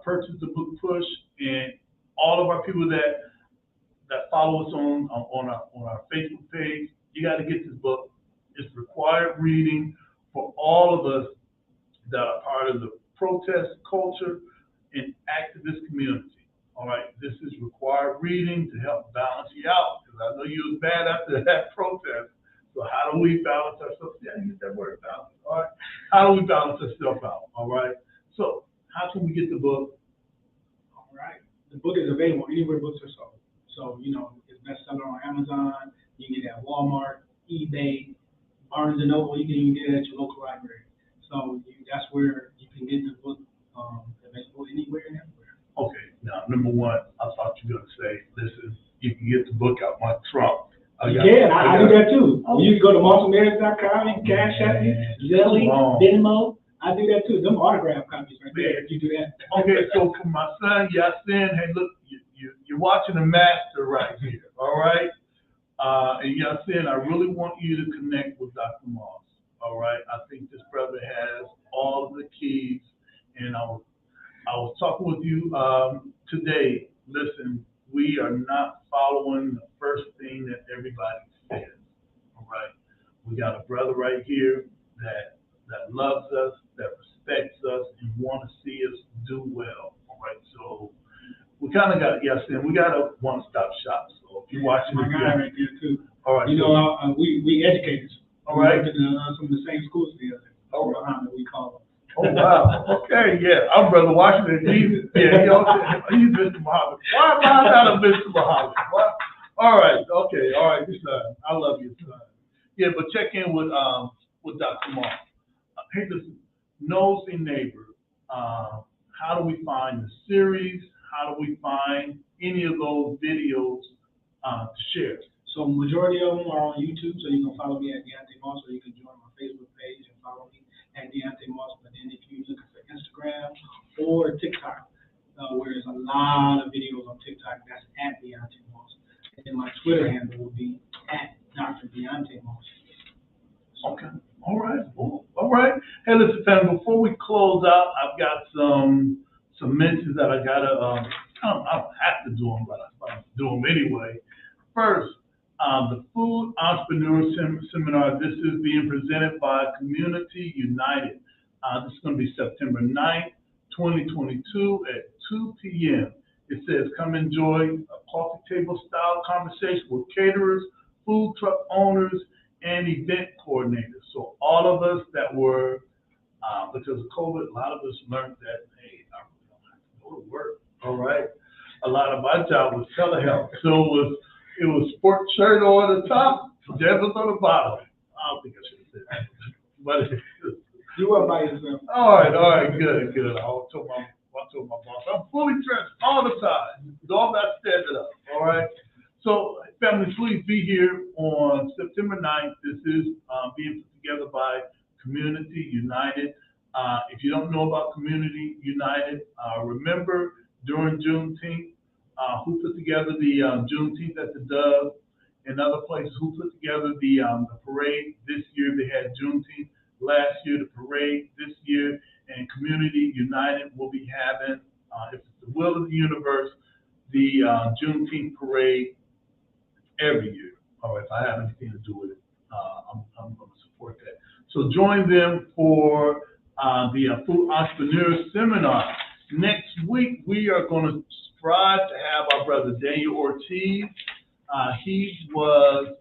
purchase the book Push, and all of our people that follow us on our Facebook page, you got to get this book. It's required reading for all of us that are part of the protest culture and activist community. All right, this is required reading to help balance you out, because I know you was bad after that protest. So how do we balance ourselves? Yeah, use that word, balance. All right, how do we balance ourselves out? All right. So how can we get the book? All right. The book is available anywhere books are sold. So, it's bestseller on Amazon. You can get it at Walmart, eBay, Barnes & Noble. You can even get it at your local library. So that's where you can get the book available anywhere and everywhere. Okay. Now, number one, I thought you were going to say, listen, you can get the book out my trunk. I do that too. Oh. You can go to marshallmarriage.com, you can cash at me, Zelle, Venmo. I do that too. Them autograph copies right there if you do that. Okay, so for my son, Yasin, hey, look, you're watching a master right here, all right? And Yasin, I really want you to connect with Dr. Moss, all right? I think this brother has all of the keys, and I was talking with you today. Listen, we are not following the first thing that everybody says, all right? We got a brother right here that loves us, that respects us, and want to see us do well, all right? So we kind of got, we got a one-stop shop. So if you're watching my guy right there too. All right. We educators. All right. We work in some of the same schools together. Oh, we call them. Oh, wow. Okay, yeah. I'm Brother Washington. He's Mr. Muhammad. Why am I not a Mr. Muhammad? What? All right. Okay. All right, your son. I love your son. Yeah, but check in with Dr. Moss. Hey, listen, nosy neighbor. How do we find the series? How do we find any of those videos to share? So majority of them are on YouTube, so you can follow me at Deonté Moss, or you can join my Facebook page and follow me at Deonté Moss. But then if you're looking for Instagram or TikTok, where there's a lot of videos on TikTok, that's at Deonté Moss. And then my Twitter handle will be at Dr. Deonté Moss. Okay. All right. Cool. All right. Hey, listen, family, before we close out, I've got some mentions that I gotta. I don't have to do them, but I do them anyway. First, the Food Entrepreneur Seminar. This is being presented by Community United. This is going to be September 9th, 2022 at 2 p.m. It says, come enjoy a coffee table style conversation with caterers, food truck owners, and event coordinators. So all of us that were, because of COVID, a lot of us learned that, hey, I really don't have to go to work, all right? A lot of my job was telehealth. So it was sports shirt on the top, pajamas on the bottom. I don't think I should have said that. But you were by yourself. All right, good. I told my boss, I'm fully dressed all the time. It's all about standing up, all right? So, family, please be here on September 9th. This is being put together by Community United. If you don't know about Community United, remember during Juneteenth, who put together the Juneteenth at the Dove and other places, who put together the parade. This year they had Juneteenth. Last year the parade. This year, and Community United will be having, if it's the will of the universe, the Juneteenth parade every year. All right, if I have anything to do with it, I'm going to support that. So join them for the Food Entrepreneur Seminar. Next week, we are going to strive to have our brother Daniel Ortiz. He was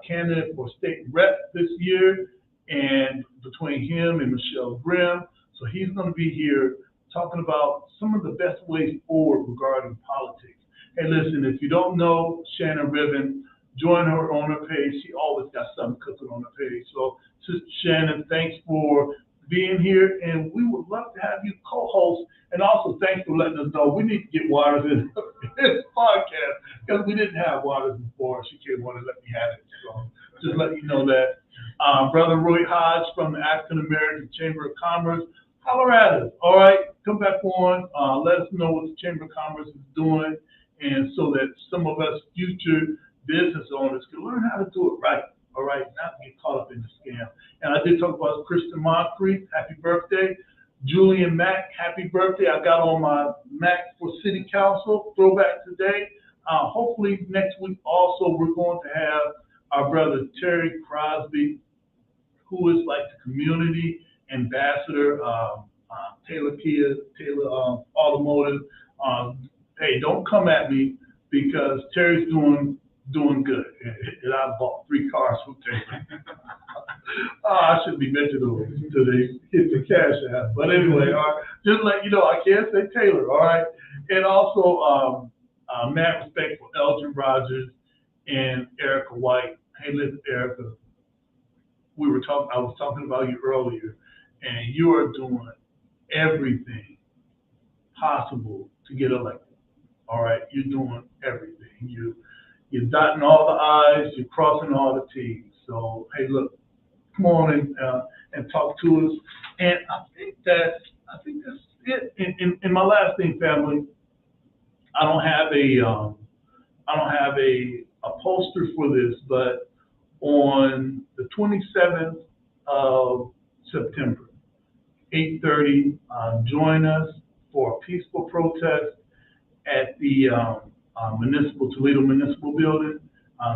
candidate for state rep this year, and between him and Michelle Grimm, so he's going to be here talking about some of the best ways forward regarding politics. Hey, listen, if you don't know Shannon Ribbon, join her on her page. She always got something cooking on her page. So, Sister Shannon, thanks for being here, and we would love to have you co-host. And also, thanks for letting us know we need to get Waters in this podcast, because we didn't have Waters before. She came on and let me have it. So, just let you know that. Brother Roy Hodge from the African American Chamber of Commerce, holler at us. All right, come back on. Let us know what the Chamber of Commerce is doing, and so that some of us future business owners can learn how to do it right. All right, not get caught up in the scam. And I did talk about Kristen Moncrief, happy birthday. Julian Mack, happy birthday. I got on my Mac for City Council, throwback today. Hopefully next week also we're going to have our brother Terry Crosby, who is like the community ambassador, Taylor Automotive. Hey, don't come at me, because Terry's doing good. And I bought 3 cars from Taylor. I shouldn't be mentioning them until they hit the cash app. But anyway, all right, just let you know, I can't say Taylor, all right? And also, mad respect for Elgin Rogers and Erica White. Hey, listen, Erica, I was talking about you earlier, and you are doing everything possible to get elected. All right, you're doing everything. You're dotting all the I's, you're crossing all the T's. So hey, look, come on and talk to us. And I think that's it. And my last thing, family, I don't have a poster for this, but on the 27th of September, 8:30, join us for a peaceful protest at the Toledo Municipal Building.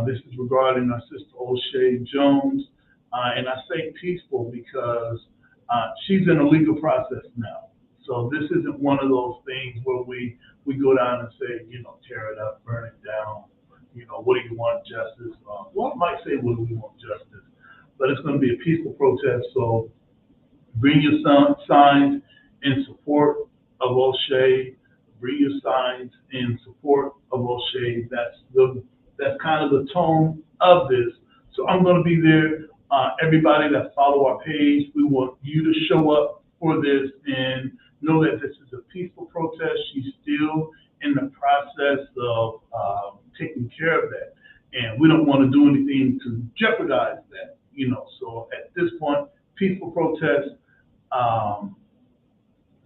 This is regarding our sister O'Shea Jones. And I say peaceful because she's in a legal process now. So this isn't one of those things where we go down and say, tear it up, burn it down. What do you want, justice? Well, I might say, what do we want, justice? But it's going to be a peaceful protest. So bring your signs in support of O'Shea. Bring your signs in support of O'Shea. That's kind of the tone of this. So I'm going to be there. Everybody that follow our page, we want you to show up for this and know that this is a peaceful protest. She's still in the process of taking care of that, and we don't want to do anything to jeopardize that. So at this point, peaceful protest,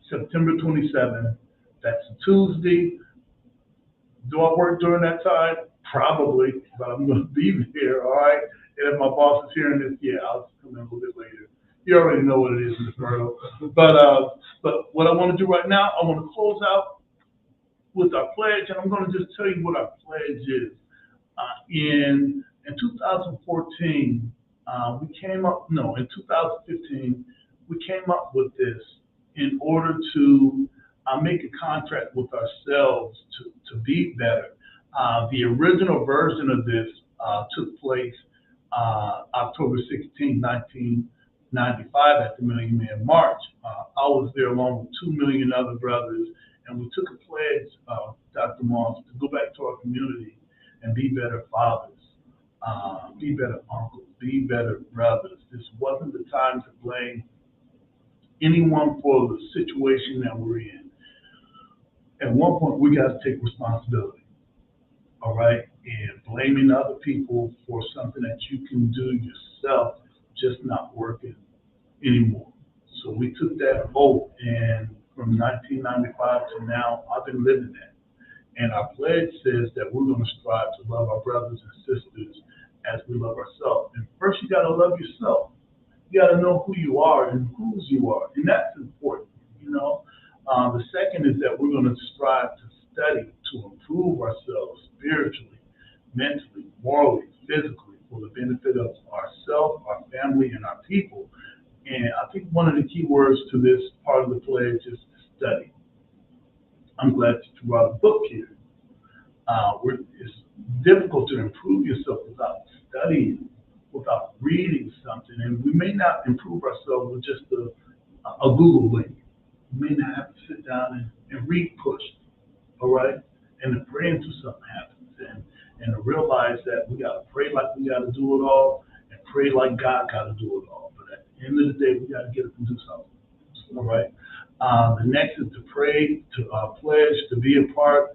September 27th. That's a Tuesday. Do I work during that time? Probably, but I'm going to be there, all right? And if my boss is hearing this, yeah, I'll just come in a little bit later. You already know what it is, Ms. Myrtle. But what I want to do right now, I want to close out with our pledge, and I'm going to just tell you what our pledge is. In 2014, in 2015, we came up with this in order to make a contract with ourselves to be better. The original version of this took place October 16, 1995 at the Million Man March. I was there along with 2 million other brothers, and we took a pledge, Dr. Moss, to go back to our community and be better fathers, be better uncles, be better brothers. This wasn't the time to blame anyone for the situation that we're in. At one point, we got to take responsibility, all right? And blaming other people for something that you can do yourself just not working anymore. So we took that vote, and from 1995 to now, I've been living that. And our pledge says that we're going to strive to love our brothers and sisters as we love ourselves. And first, you got to love yourself. You got to know who you are and whose you are, and that's important, The second is that we're going to strive to study to improve ourselves spiritually, mentally, morally, physically, for the benefit of ourselves, our family, and our people. And I think one of the key words to this part of the pledge is study. I'm glad that you brought a book here. It's difficult to improve yourself without studying, without reading something. And we may not improve ourselves with just a Google link. We may not have to sit down and read push, all right? And to pray until something happens. And to realize that we got to pray like we got to do it all and pray like God got to do it all. But at the end of the day, we got to get up and do something, all right? The next is to pray, to pledge to be a part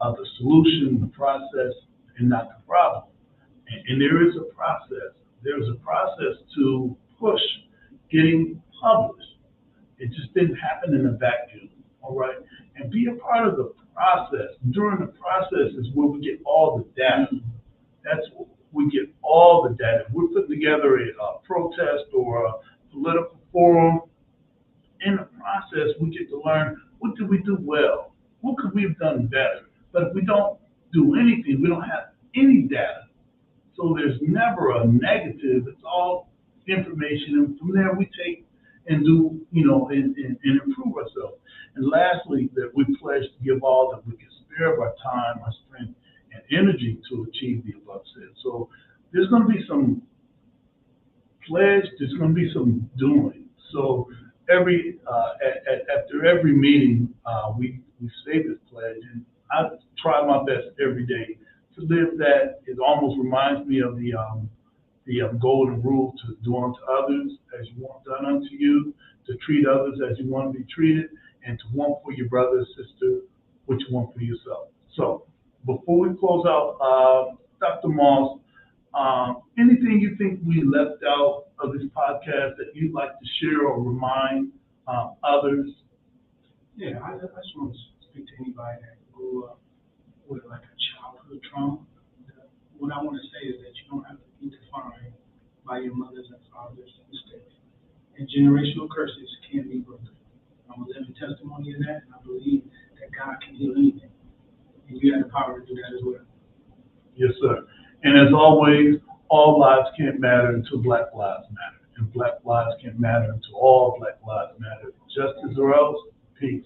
of the solution, the process, and not the problem. And there is a process. There's a process to push getting published. It just didn't happen in a vacuum, all right? And be a part of the process. During the process is where we get all the data. That's where we get all the data. We're putting together a protest or a political forum. In the process, we get to learn, what did we do well? What could we have done better? But if we don't do anything, we don't have any data. So there's never a negative. It's all information. And from there, we take and do, and improve ourselves. And lastly, that we pledge to give all that we can spare of our time, our strength, and energy to achieve the above said. So there's going to be some pledge, there's going to be some doing. So after every meeting, we say this pledge, and I try my best every day to live that. It almost reminds me of the golden rule: to do unto others as you want done unto you, to treat others as you want to be treated, and to want for your brother or sister what you want for yourself. So before we close out, Dr. Moss, anything you think we left out of this podcast that you'd like to share or remind others? Yeah, I just want to speak to anybody that grew up with like a childhood trauma. What I want to say is that you don't have to be defined by your mother's and father's mistakes. And generational curses can be broken. I'm a living testimony of that, and I believe that God can heal anything. And you have the power to do that as well. Yes, sir. And as always, all lives can't matter until Black lives matter. And Black lives can't matter until all Black lives matter. Justice or else, peace.